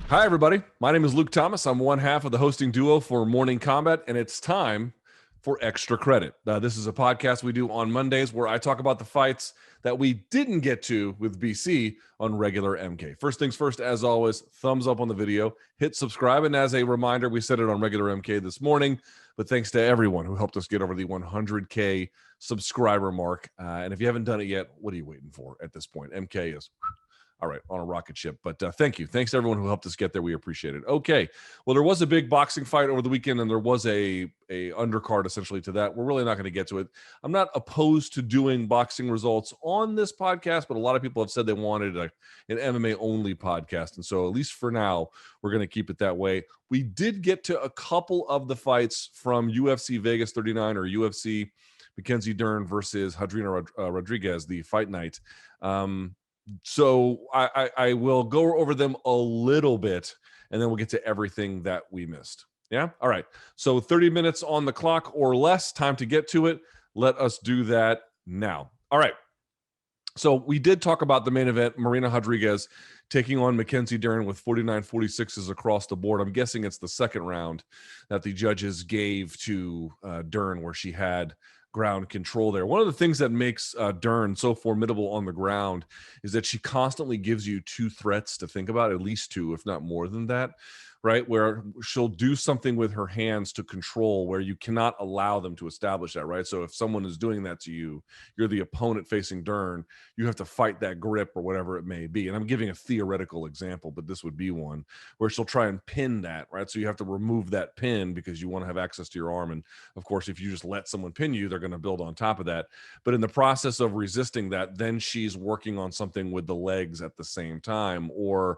Hi, everybody. My name is Luke Thomas. I'm one half of the hosting duo for Morning Kombat, and it's time for Extra Credit. This is a podcast we do on Mondays where I talk about the fights that we didn't get to with BC on regular MK. First things first, as always, thumbs up on the video, hit subscribe, and as a reminder, we said it on regular MK this morning, but thanks to everyone who helped us get over the 100K subscriber mark. And if you haven't done it yet, what are you waiting for at this point? MK is all right, on a rocket ship. But thank you. Thanks to everyone who helped us get there. We appreciate it. Okay. Well, there was a big boxing fight over the weekend, and there was a undercard essentially to that. We're really not going to get to it. I'm not opposed to doing boxing results on this podcast, but a lot of people have said they wanted an MMA only podcast. And so at least for now, we're going to keep it that way. We did get to a couple of the fights from UFC Vegas 39 or UFC Mackenzie Dern versus Hadrina Rodriguez, the fight night. So I will go over them a little bit, and then we'll get to everything that we missed. Yeah? All right. So 30 minutes on the clock or less, time to get to it. Let us do that now. All right. So we did talk about the main event, Marina Rodriguez taking on Mackenzie Dern with 49-46s across the board. I'm guessing it's the second round that the judges gave to Dern, where she had ground control there. One of the things that makes Dern so formidable on the ground is that she constantly gives you two threats to think about, at least two, if not more than that, right? Where she'll do something with her hands to control where you cannot allow them to establish that, right? So if someone is doing that to you, you're the opponent facing Dern, you have to fight that grip or whatever it may be. And I'm giving a theoretical example, but this would be one where she'll try and pin that, right? So you have to remove that pin because you want to have access to your arm. And of course, if you just let someone pin you, they're going to build on top of that. But in the process of resisting that, then she's working on something with the legs at the same time, or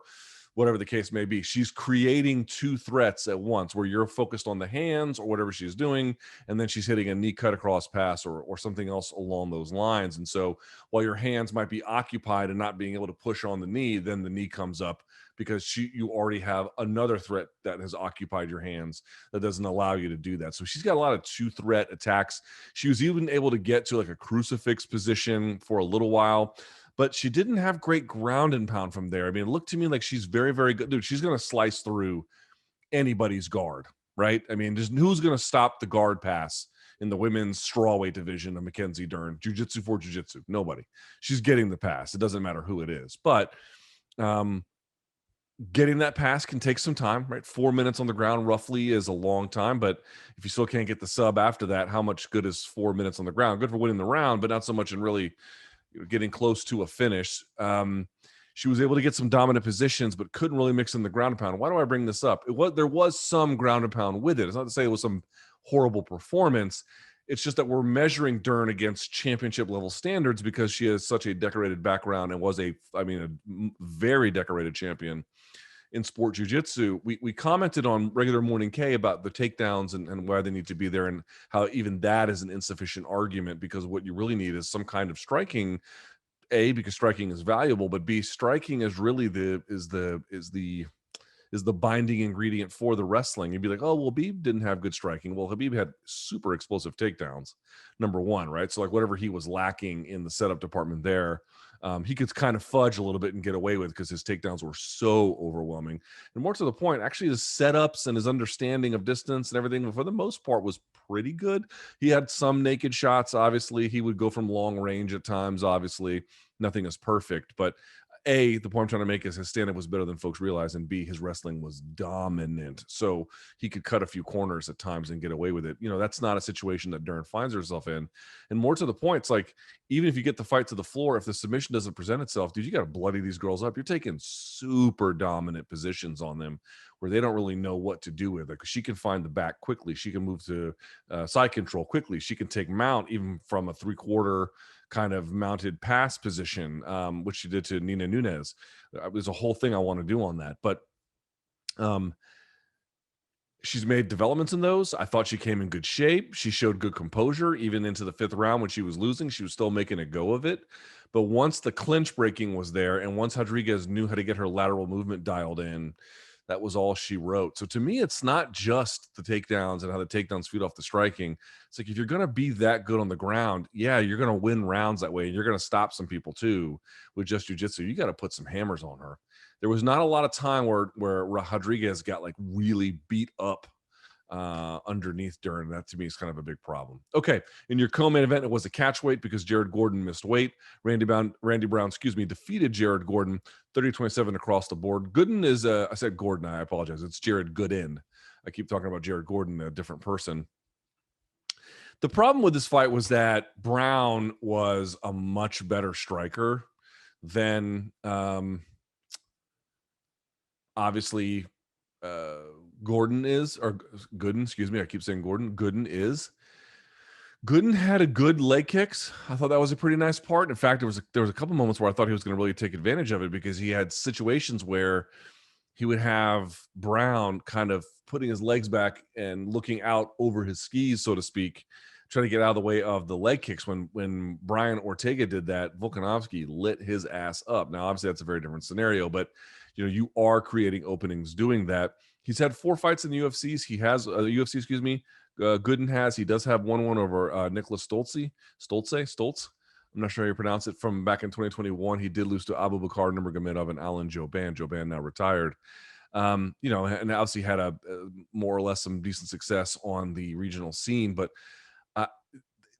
whatever the case may be. She's creating two threats at once where you're focused on the hands or whatever she's doing, and then she's hitting a knee cut across pass or something else along those lines. And so while your hands might be occupied and not being able to push on the knee, then the knee comes up because you already have another threat that has occupied your hands that doesn't allow you to do that. So she's got a lot of two threat attacks. She was even able to get to like a crucifix position for a little while, but she didn't have great ground and pound from there. I mean, it looked to me like she's very, very good. Dude, she's going to slice through anybody's guard, right? I mean, just who's going to stop the guard pass in the women's strawweight division of Mackenzie Dern? Jiu-jitsu for jiu-jitsu. Nobody. She's getting the pass. It doesn't matter who it is. But getting that pass can take some time, right? 4 minutes on the ground roughly is a long time, but if you still can't get the sub after that, how much good is 4 minutes on the ground? Good for winning the round, but not so much in really getting close to a finish. She was able to get some dominant positions, but couldn't really mix in the ground and pound. Why do I bring this up? There was some ground and pound with it. It's not to say it was some horrible performance. It's just that we're measuring Dern against championship level standards because she has such a decorated background and was a very decorated champion in sport jiu-jitsu. We commented on regular Morning K about the takedowns and why they need to be there, and how even that is an insufficient argument, because what you really need is some kind of striking, A, because striking is valuable, but B, striking is really the binding ingredient for the wrestling. You'd be like, oh, well, Habib didn't have good striking. Well, Habib had super explosive takedowns, number one, right? So like whatever he was lacking in the setup department there, he could kind of fudge a little bit and get away with because his takedowns were so overwhelming. And more to the point, actually his setups and his understanding of distance and everything, for the most part, was pretty good. He had some naked shots. Obviously, he would go from long range at times. Obviously, nothing is perfect, but A, the point I'm trying to make is his stand-up was better than folks realize, and B, his wrestling was dominant. So he could cut a few corners at times and get away with it. You know, that's not a situation that Dern finds herself in. And more to the point, it's like, even if you get the fight to the floor, if the submission doesn't present itself, dude, you got to bloody these girls up. You're taking super dominant positions on them where they don't really know what to do with it. Because she can find the back quickly. She can move to side control quickly. She can take mount even from a three-quarter kind of mounted pass position, which she did to Nina Nunes. There's a whole thing I want to do on that. But she's made developments in those. I thought she came in good shape. She showed good composure. Even into the fifth round when she was losing, she was still making a go of it. But once the clinch breaking was there, and once Rodriguez knew how to get her lateral movement dialed in, that was all she wrote. So to me, it's not just the takedowns and how the takedowns feed off the striking. It's like, if you're going to be that good on the ground, yeah, you're going to win rounds that way. And you're going to stop some people too with just jiu-jitsu. You got to put some hammers on her. There was not a lot of time where Rodriguez got like really beat up underneath Dern. That to me is kind of a big problem. Okay, in your co-main event, it was a catch weight because Jared Gordon missed weight. Randy Brown, defeated Jared Gordon 30-27 across the board. Gooden is I said Gordon, I apologize. It's Jared Gooden. I keep talking about Jared Gordon, a different person. The problem with this fight was that Brown was a much better striker than obviously Gordon is, or Gooden, excuse me. I keep saying Gordon. Gooden is. Gooden had a good leg kicks. I thought that was a pretty nice part. In fact, there was a couple moments where I thought he was going to really take advantage of it, because he had situations where he would have Brown kind of putting his legs back and looking out over his skis, so to speak, trying to get out of the way of the leg kicks. When Brian Ortega did that, Volkanovski lit his ass up. Now, obviously, that's a very different scenario, but you are creating openings doing that. He's had 4 fights in the UFCs. He has UFC, excuse me. Gooden has. He does have one over Nicholas Stoltz. I'm not sure how you pronounce it. From back in 2021, he did lose to Abubakar Nurmagomedov and Alan Jouban. Jouban now retired. And obviously had a more or less some decent success on the regional scene. But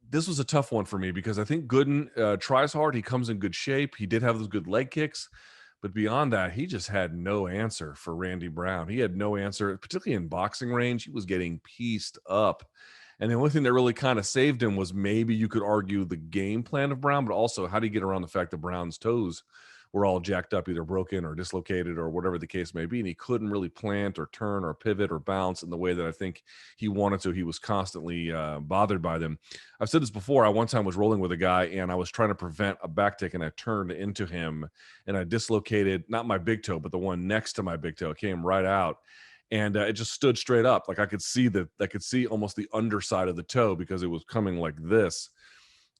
this was a tough one for me, because I think Gooden tries hard. He comes in good shape. He did have those good leg kicks. But beyond that, he just had no answer for Randy Brown. He had no answer, particularly in boxing range. He was getting pieced up. And the only thing that really kind of saved him was, maybe you could argue, the game plan of Brown, but also how do you get around the fact that Brown's toes were all jacked up, either broken or dislocated or whatever the case may be. And he couldn't really plant or turn or pivot or bounce in the way that I think he wanted to. He was constantly bothered by them. I've said this before. I one time was rolling with a guy and I was trying to prevent a back take, and I turned into him and I dislocated, not my big toe, but the one next to my big toe. It came right out. And it just stood straight up. Like I could see almost the underside of the toe, because it was coming like this.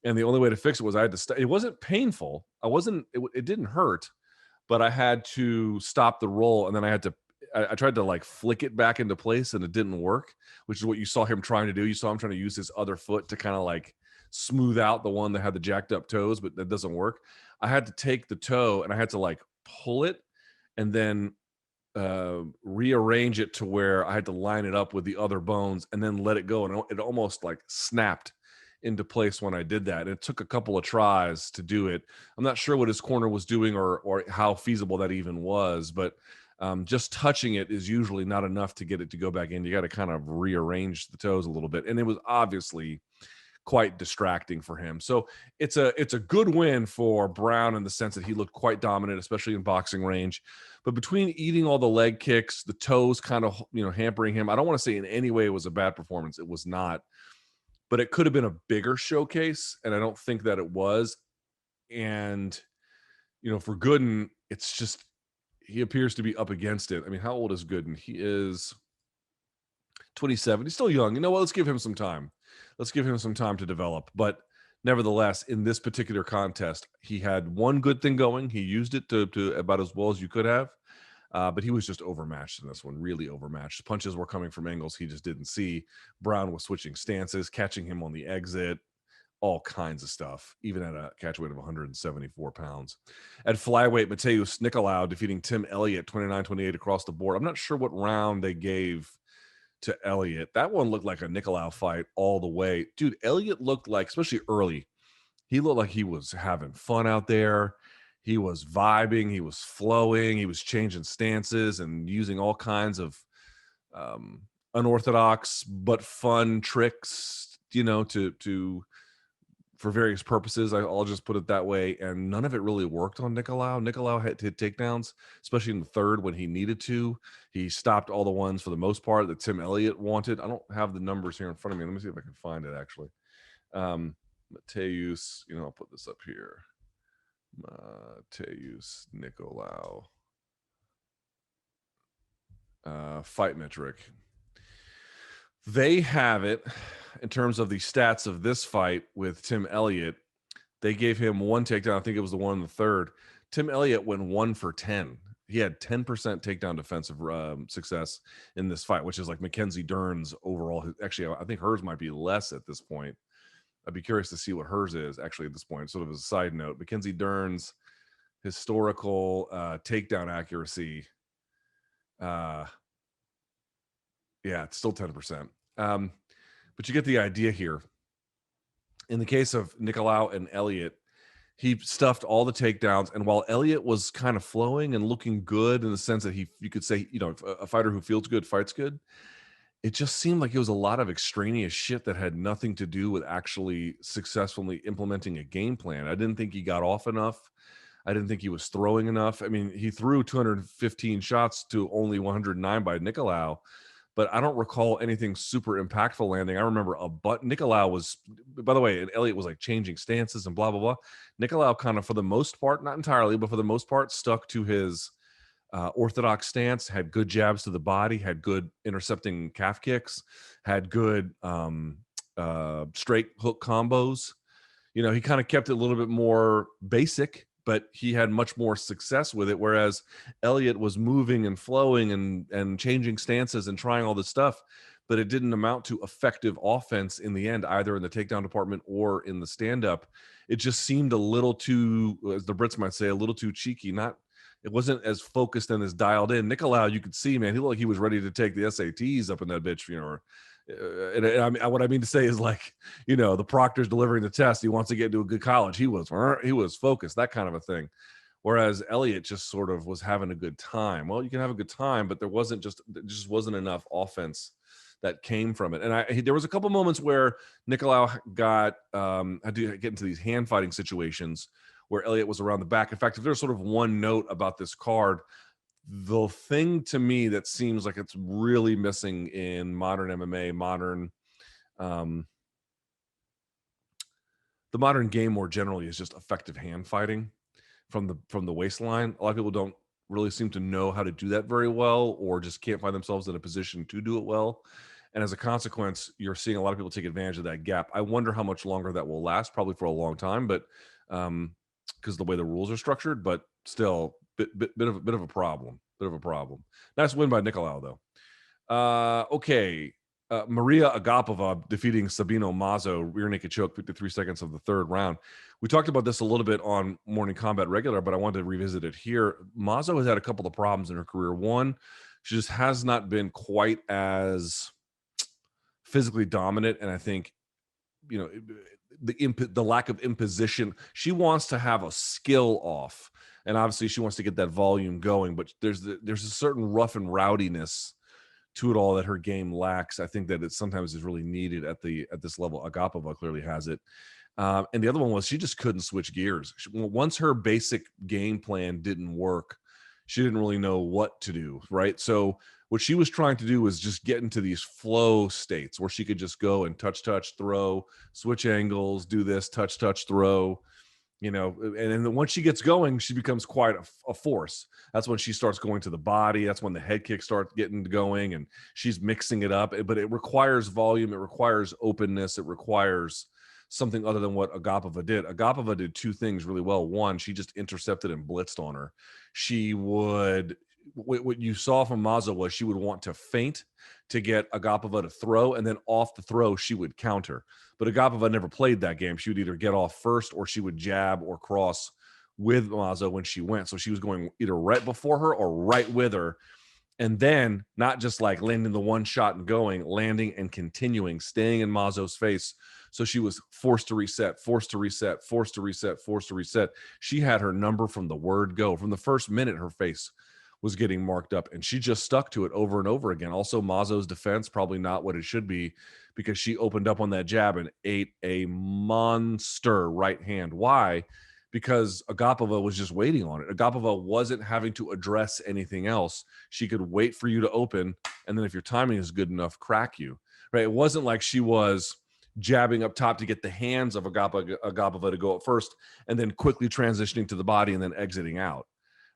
And the only way to fix it was I had to it wasn't painful. It didn't hurt, but I had to stop the roll. And then I tried to like flick it back into place, and it didn't work, which is what you saw him trying to do. You saw him trying to use his other foot to kind of like smooth out the one that had the jacked up toes, but that doesn't work. I had to take the toe and I had to like pull it and then rearrange it to where I had to line it up with the other bones and then let it go. And it almost like snapped into place when I did that. It took a couple of tries to do it. I'm not sure what his corner was doing or how feasible that even was, but just touching it is usually not enough to get it to go back in. You got to kind of rearrange the toes a little bit. And it was obviously quite distracting for him. So it's a good win for Brown in the sense that he looked quite dominant, especially in boxing range. But between eating all the leg kicks, the toes kind of, hampering him, I don't want to say in any way it was a bad performance. It was not. But it could have been a bigger showcase, and I don't think that it was. And, for Gooden, it's just, he appears to be up against it. I mean, how old is Gooden? He is 27. He's still young. You know what? Let's give him some time. Let's give him some time to develop. But nevertheless, in this particular contest, he had one good thing going. He used it to about as well as you could have. But he was just overmatched in this one, really overmatched. Punches were coming from angles he just didn't see. Brown was switching stances, catching him on the exit, all kinds of stuff, even at a catch weight of 174 pounds. At flyweight, Matheus Nicolau defeating Tim Elliott 29-28 across the board. I'm not sure what round they gave to Elliott. That one looked like a Nicolau fight all the way. Dude, Elliott looked like, especially early, he looked like he was having fun out there. He was vibing, he was flowing, he was changing stances and using all kinds of unorthodox but fun tricks, for various purposes. I'll just put it that way. And none of it really worked on Nicolau. Nicolau had to hit takedowns, especially in the third when he needed to. He stopped all the ones for the most part that Tim Elliott wanted. I don't have the numbers here in front of me. Let me see if I can find it actually. Matheus, I'll put this up here. Matheus Nicolau fight metric. They have it in terms of the stats of this fight with Tim Elliott. They gave him one takedown. I think it was the one in the third. Tim Elliott went 1 for 10 he had 10% takedown defensive success in this fight, which is like Mackenzie Dern's overall. Actually, I think hers might be less at this point. I'd be curious to see what hers is actually at this point. Sort of as a side note, Mackenzie Dern's historical takedown accuracy. Yeah, it's still 10%. But you get the idea here. In the case of Nicolau and Elliott, he stuffed all the takedowns, and while Elliott was kind of flowing and looking good in the sense that you could say, a fighter who feels good fights good, it just seemed like it was a lot of extraneous shit that had nothing to do with actually successfully implementing a game plan. I didn't think he got off enough. I didn't think he was throwing enough. I mean, he threw 215 shots to only 109 by Nicolau, but I don't recall anything super impactful landing. I remember Nicolau was, by the way, and Elliott was like changing stances and blah, blah, blah. Nicolau kind of, for the most part, not entirely, but for the most part, stuck to his orthodox stance, had good jabs to the body, had good intercepting calf kicks, had good straight hook combos. He kind of kept it a little bit more basic, but he had much more success with it. Whereas Elliott was moving and flowing and changing stances and trying all this stuff, but it didn't amount to effective offense in the end, either in the takedown department or in the stand-up. It just seemed a little too, as the Brits might say, a little too cheeky. It wasn't as focused and as dialed in. Nicolau, you could see, man, he looked like he was ready to take the SATs up in that bitch, and what I mean to say is, like, the proctor's delivering the test. He wants to get into a good college. He was focused, that kind of a thing. Whereas Elliott just sort of was having a good time. Well, you can have a good time, but there just wasn't enough offense that came from it. And there was a couple moments where Nicolau had to get into these hand fighting situations where Elliott was around the back. In fact, if there's sort of one note about this card, the thing to me that seems like it's really missing in modern MMA, the modern game more generally, is just effective hand fighting from the waistline. A lot of people don't really seem to know how to do that very well, or just can't find themselves in a position to do it well. And as a consequence, you're seeing a lot of people take advantage of that gap. I wonder how much longer that will last, probably for a long time, but because the way the rules are structured, but still bit of a problem. Nice win by Nicolau, though. Okay. Mariya Agapova defeating Sabina Mazo, rear naked choke, 53 seconds of the third round. We talked about this a little bit on Morning Combat Regular, but I wanted to revisit it here. Mazo has had a couple of problems in her career. One, she just has not been quite as physically dominant, and I think, the lack of imposition. She wants to have a skill off, and obviously she wants to get that volume going, but there's a certain rough and rowdiness to it all that her game lacks. I think that it sometimes is really needed at this level. Agapova clearly has it. And the other one was she just couldn't switch gears. Once her basic game plan didn't work, she didn't really know what to do, right? So what she was trying to do was just get into these flow states where she could just go and touch, throw, switch angles, do this, touch, throw, and then once she gets going, she becomes quite a force. That's when she starts going to the body. That's when the head kicks start getting going, and she's mixing it up. But it requires volume. It requires openness. It requires something other than what Agapova did. Agapova did two things really well. One, she just intercepted and blitzed on her. She would, what you saw from Mazo was she would want to feint to get Agapova to throw, and then off the throw, she would counter. But Agapova never played that game. She would either get off first, or she would jab or cross with Mazo when she went. So she was going either right before her or right with her. And then not just like landing the one shot and going, landing and continuing, staying in Mazo's face. So she was forced to reset. She had her number from the word go. From the first minute, her face was getting marked up, and she just stuck to it over and over again. Also, Mazo's defense, probably not what it should be, because she opened up on that jab and ate a monster right hand. Why? Because Agapova was just waiting on it. Agapova wasn't having to address anything else. She could wait for you to open, and then if your timing is good enough, crack you. Right? It wasn't like she was jabbing up top to get the hands of Agapova to go up first, and then quickly transitioning to the body and then exiting out.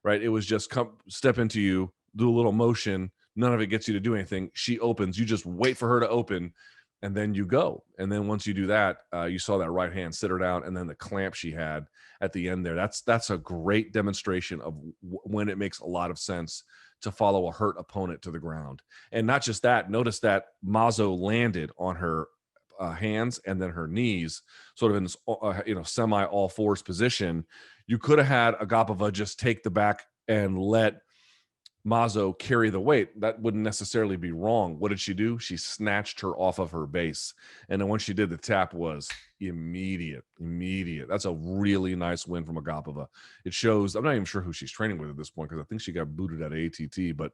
Right? It was just step into you, do a little motion. None of it gets you to do anything. She opens. You just wait for her to open, and then you go. And then once you do that, you saw that right hand sit her down, and then the clamp she had at the end there. That's a great demonstration of when it makes a lot of sense to follow a hurt opponent to the ground. And not just that, notice that Mazo landed on her hands and then her knees, sort of in this semi all fours position. You could have had Agapova just take the back and let Mazo carry the weight. That wouldn't necessarily be wrong. What did she do? She snatched her off of her base. And then when she did, the tap was immediate. That's a really nice win from Agapova. It shows, I'm not even sure who she's training with at this point, because I think she got booted at ATT, but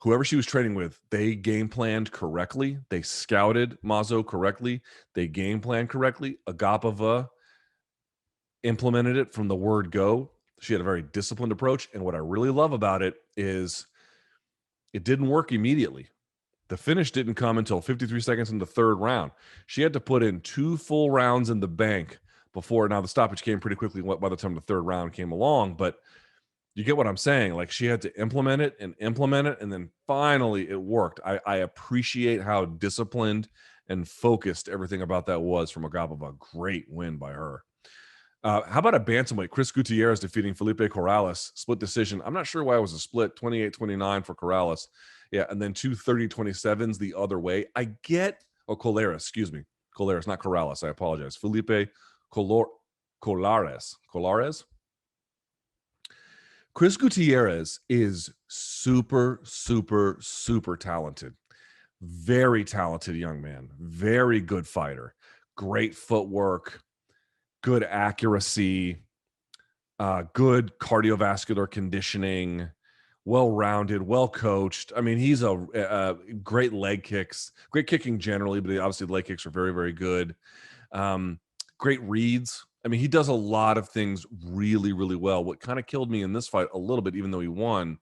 whoever she was training with, they game planned correctly. They scouted Mazo correctly. They game planned correctly. Agapova implemented it from the word go. She had a very disciplined approach. And what I really love about it is it didn't work immediately. The finish didn't come until 53 seconds in the third round. She had to put in 2 full rounds in the bank before. Now, the stoppage came pretty quickly by the time the third round came along, but you get what I'm saying. Like, she had to implement it, and then finally it worked. I appreciate how disciplined and focused everything about that was from Agapova. Great win by her. How about a bantamweight? Chris Gutierrez defeating Felipe Colares, split decision. I'm not sure why it was a split, 28-29 for Colares. Yeah, and then 2 30-27s the other way. I get, Colares, excuse me. Colares, not Corrales. I apologize. Felipe Colares. Chris Gutierrez is super, super, super talented. Very talented young man. Very good fighter. Great footwork. Good accuracy, good cardiovascular conditioning, well-rounded, well-coached. I mean, he's a great leg kicks, great kicking generally, but obviously the leg kicks are very, very good. Great reads. I mean, he does a lot of things really, really well. What kind of killed me in this fight a little bit, even though he won,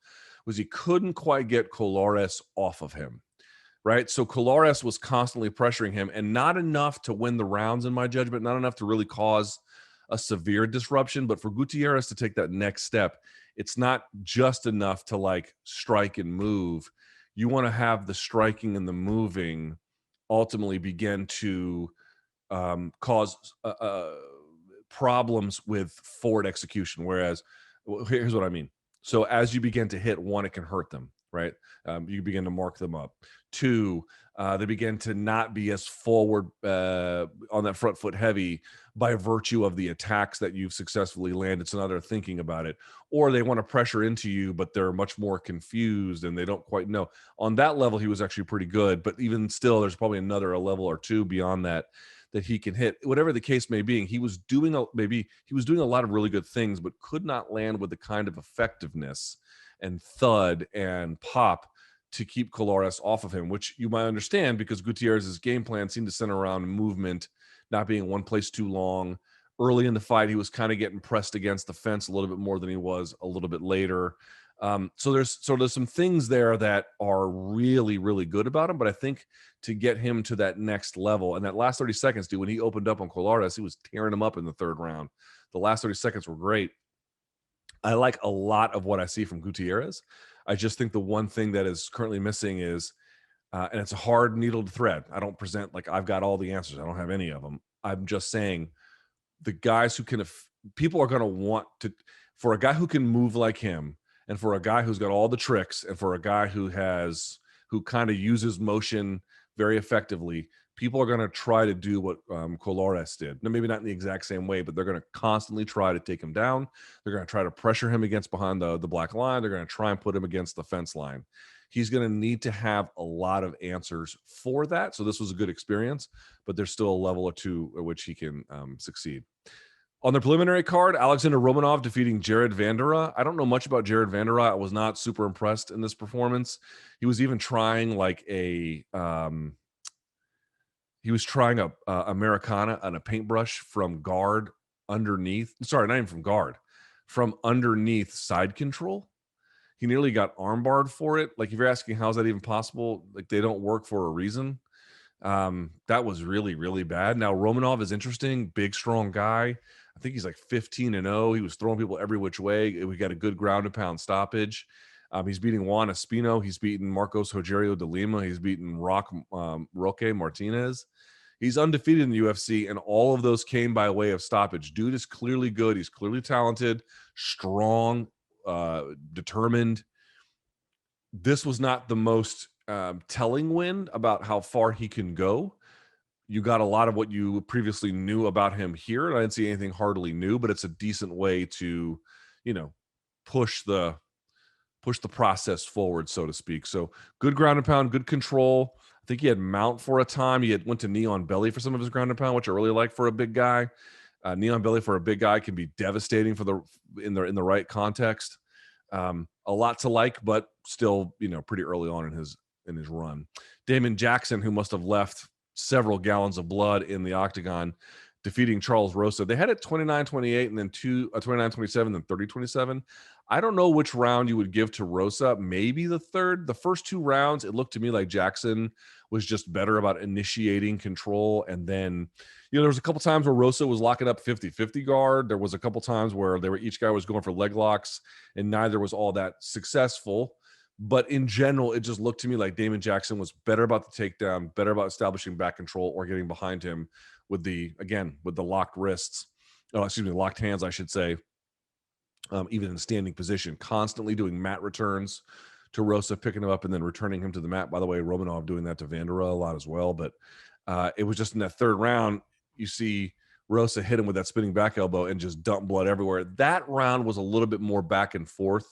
was he couldn't quite get Colares off of him. Right. So Colares was constantly pressuring him, and not enough to win the rounds, in my judgment, not enough to really cause a severe disruption. But for Gutierrez to take that next step, it's not just enough to like strike and move. You want to have the striking and the moving ultimately begin to cause problems with forward execution. Whereas, here's what I mean. So as you begin to hit, one, it can hurt them. Right. You begin to mark them up. 2, they begin to not be as forward on that front foot heavy by virtue of the attacks that you've successfully landed. So now they're thinking about it, or they want to pressure into you, but they're much more confused and they don't quite know. On that level, he was actually pretty good, but even still, there's probably another level or 2 beyond that he can hit. Whatever the case may be, he was doing a lot of really good things, but could not land with the kind of effectiveness and thud and pop to keep Colares off of him, which you might understand because Gutierrez's game plan seemed to center around movement, not being in one place too long. Early in the fight, he was kind of getting pressed against the fence a little bit more than he was a little bit later. So there's some things there that are really, really good about him. But I think to get him to that next level, and that last 30 seconds, dude, when he opened up on Colares, he was tearing him up in the third round. The last 30 seconds were great. I like a lot of what I see from Gutierrez. I just think the one thing that is currently missing is, and it's a hard needle to thread. I don't present like I've got all the answers. I don't have any of them. I'm just saying the guys who can, people are going to want to, for a guy who can move like him, and for a guy who's got all the tricks, and for a guy who kind of uses motion very effectively, people are going to try to do what Colares did. Now, maybe not in the exact same way, but they're going to constantly try to take him down. They're going to try to pressure him against behind the black line. They're going to try and put him against the fence line. He's going to need to have a lot of answers for that. So this was a good experience, but there's still a level or 2 at which he can succeed. On the preliminary card, Alexandr Romanov defeating Jared Vanderaa. I don't know much about Jared Vanderaa. I was not super impressed in this performance. He was even trying like a Americana on a paintbrush from guard underneath. Sorry, not even from guard. From underneath side control. He nearly got armbarred for it. Like, if you're asking how's that even possible, like, they don't work for a reason. That was really, really bad. Now, Romanov is interesting. Big, strong guy. I think he's like 15-0. He was throwing people every which way. We got a good ground and pound stoppage. He's beating Juan Espino. He's beaten Marcos Rogerio de Lima. He's beaten Roque Martinez. He's undefeated in the UFC, and all of those came by way of stoppage. Dude is clearly good. He's clearly talented, strong, determined. This was not the most telling win about how far he can go. You got a lot of what you previously knew about him here. I didn't see anything hardly new, but it's a decent way to, push the process forward, so to speak. So good ground and pound, good control. I think he had mount for a time. He went to knee on belly for some of his ground and pound, which I really like for a big guy. Knee on belly for a big guy can be devastating in the right context. A lot to like, but still, pretty early on in his run. Damon Jackson, who must have left several gallons of blood in the octagon, defeating Charles Rosa. They had it 29-28 and then 29-27, then 30-27. I don't know which round you would give to Rosa. Maybe the third. The first two rounds, it looked to me like Jackson was just better about initiating control. And then, there was a couple times where Rosa was locking up 50-50 guard. There was a couple times where each guy was going for leg locks, and neither was all that successful. But in general, it just looked to me like Damon Jackson was better about the takedown, better about establishing back control or getting behind him with the locked wrists. Locked hands, I should say. Even in standing position, constantly doing mat returns to Rosa, picking him up and then returning him to the mat. By the way, Romanov doing that to Vanderaa a lot as well. But it was just in that third round, you see Rosa hit him with that spinning back elbow and just dump blood everywhere. That round was a little bit more back and forth.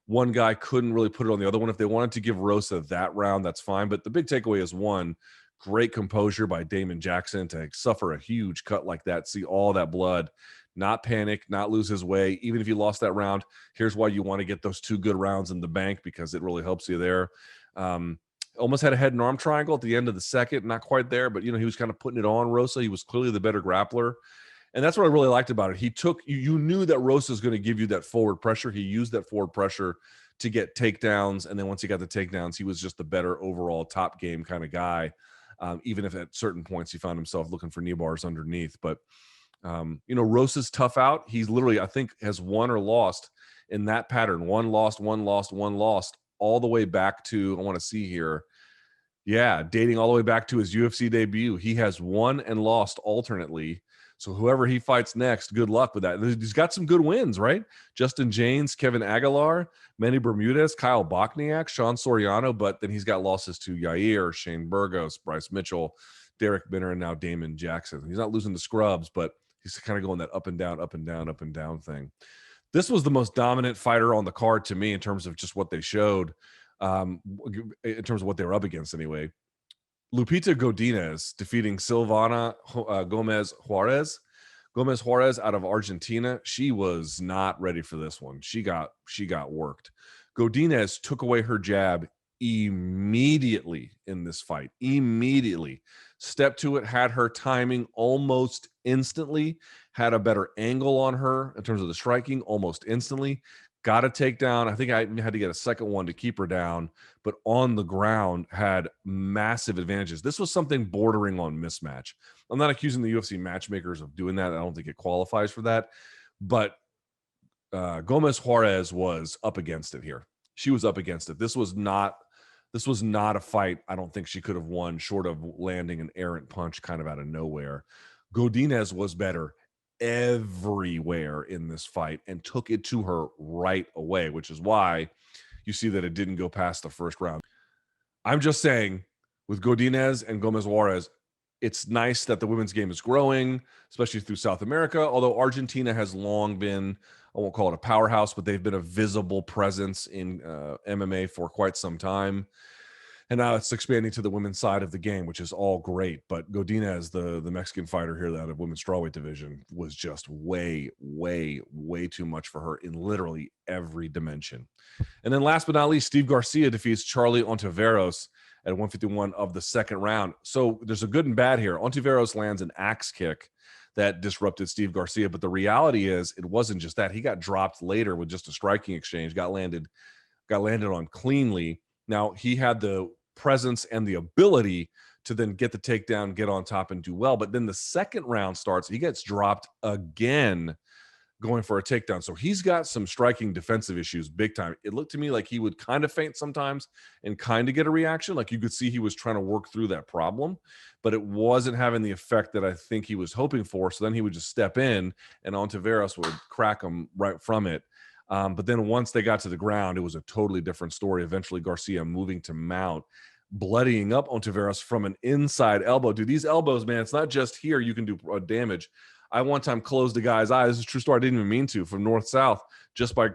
One guy couldn't really put it on the other one. If they wanted to give Rosa that round, that's fine. But the big takeaway is, one, great composure by Damon Jackson to suffer a huge cut like that, see all that blood, not panic, not lose his way. Even if you lost that round, here's why you want to get those 2 good rounds in the bank, because it really helps you there. Almost had a head and arm triangle at the end of the second, not quite there, but he was kind of putting it on Rosa. He was clearly the better grappler. And that's what I really liked about it. You knew that Rosa is going to give you that forward pressure. He used that forward pressure to get takedowns. And then once he got the takedowns, he was just the better overall top game kind of guy. Even if at certain points he found himself looking for knee bars underneath. But, Rosa's tough out. He's literally, I think, has won or lost in that pattern. One lost, all the way back to, I want to see here. Yeah, dating all the way back to his UFC debut. He has won and lost alternately. So whoever he fights next, good luck with that. He's got some good wins, right? Justin James, Kevin Aguilar, Manny Bermudez, Kyle Bochniak, Sean Soriano, but then he's got losses to Yair, Shane Burgos, Bryce Mitchell, Derek Minner, and now Damon Jackson. He's not losing the scrubs, but he's kind of going that up and down, up and down, up and down thing. This was the most dominant fighter on the card to me in terms of just what they showed, in terms of what they were up against anyway. Lupita Godinez defeating Silvana Gomez Juarez. Gomez Juarez out of Argentina. She was not ready for this one. She got worked. Godinez took away her jab immediately in this fight. Immediately. Stepped to it, had her timing almost instantly, had a better angle on her in terms of the striking almost instantly. Got a takedown. I think I had to get a second one to keep her down, but on the ground had massive advantages. This was something bordering on mismatch. I'm not accusing the UFC matchmakers of doing that. I don't think it qualifies for that, but Gomez Juarez was up against it here. She was up against it. This was not a fight I don't think she could have won short of landing an errant punch kind of out of nowhere. Godinez was better everywhere in this fight and took it to her right away, which is why you see that it didn't go past the first round. I'm just saying, with Godinez and Gomez Juarez, it's nice that the women's game is growing, especially through South America, although Argentina has long been, I won't call it a powerhouse, but they've been a visible presence in MMA for quite some time. And now it's expanding to the women's side of the game, which is all great. But Godinez, the Mexican fighter here out of women's strawweight division, was just way, way, way too much for her in literally every dimension. And then last but not least, Steve Garcia defeats Charlie Ontiveros at 151 of the second round. So there's a good and bad here. Ontiveros lands an axe kick that disrupted Steve Garcia. But the reality is it wasn't just that. He got dropped later with just a striking exchange, got landed on cleanly. Now, he had the presence and the ability to then get the takedown, get on top, and do well. But then the second round starts, he gets dropped again going for a takedown. So he's got some striking defensive issues big time. It looked to me like he would kind of feint sometimes and kind of get a reaction. Like you could see he was trying to work through that problem, but it wasn't having the effect that I think he was hoping for. So then he would just step in and Ontiveros would crack him right from it. But then once they got to the ground, it was a totally different story. Eventually Garcia moving to mount, bloodying up Ontiveros from an inside elbow. Dude, these elbows, man, it's not just here you can do damage. I one time closed a guy's eye. This is a true story. I didn't even mean to, from north-south, just by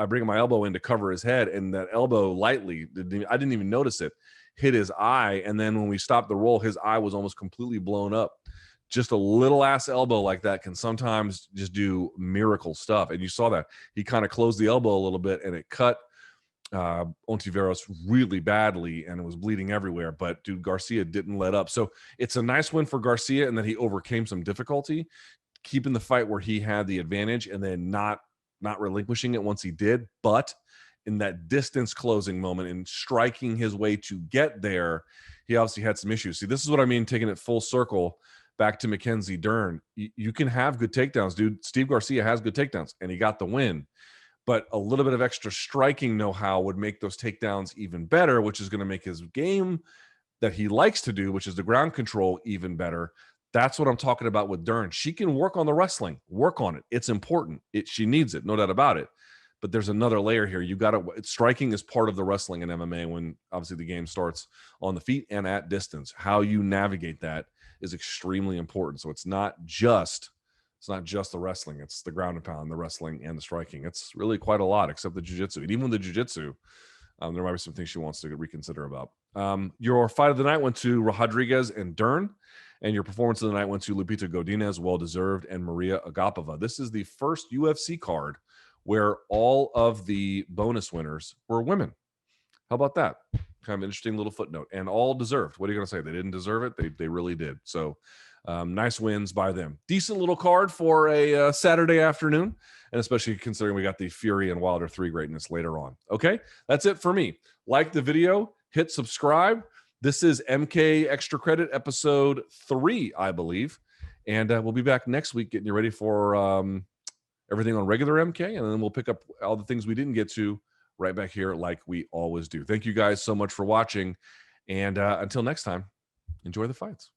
bringing my elbow in to cover his head. And that elbow lightly, I didn't even notice it, hit his eye. And then when we stopped the roll, his eye was almost completely blown up. Just a little ass elbow like that can sometimes just do miracle stuff. And you saw that. He kind of closed the elbow a little bit and it cut Ontiveros really badly and it was bleeding everywhere. But dude, Garcia didn't let up. So it's a nice win for Garcia and that he overcame some difficulty, keeping the fight where he had the advantage and then not relinquishing it once he did. But in that distance closing moment and striking his way to get there, he obviously had some issues. See, this is what I mean, taking it full circle back to Mackenzie Dern. You can have good takedowns, dude. Steve Garcia has good takedowns and he got the win. But a little bit of extra striking know-how would make those takedowns even better, which is going to make his game that he likes to do, which is the ground control, even better. That's what I'm talking about with Dern. She can work on the wrestling, work on it. It's important. She needs it, no doubt about it. But there's another layer here. You got to, striking is part of the wrestling in MMA when obviously the game starts on the feet and at distance. How you navigate that is extremely important. So it's not just the wrestling. It's the ground and pound, the wrestling, and the striking. It's really quite a lot, except the jiu-jitsu. And even with the jiu-jitsu, there might be some things she wants to reconsider about. Your fight of the night went to Rodriguez and Dern. And your performance of the night went to Lupita Godinez, well-deserved, and Mariya Agapova. This is the first UFC card where all of the bonus winners were women. How about that? Kind of interesting little footnote. And all deserved. What are you going to say? They didn't deserve it? They really did. So nice wins by them. Decent little card for a Saturday afternoon, and especially considering we got the Fury and Wilder 3 greatness later on. Okay, that's it for me. Like the video, hit subscribe. This is MK Extra Credit episode 3, I believe. And we'll be back next week getting you ready for everything on regular MK. And then we'll pick up all the things we didn't get to right back here like we always do. Thank you guys so much for watching. And until next time, enjoy the fights.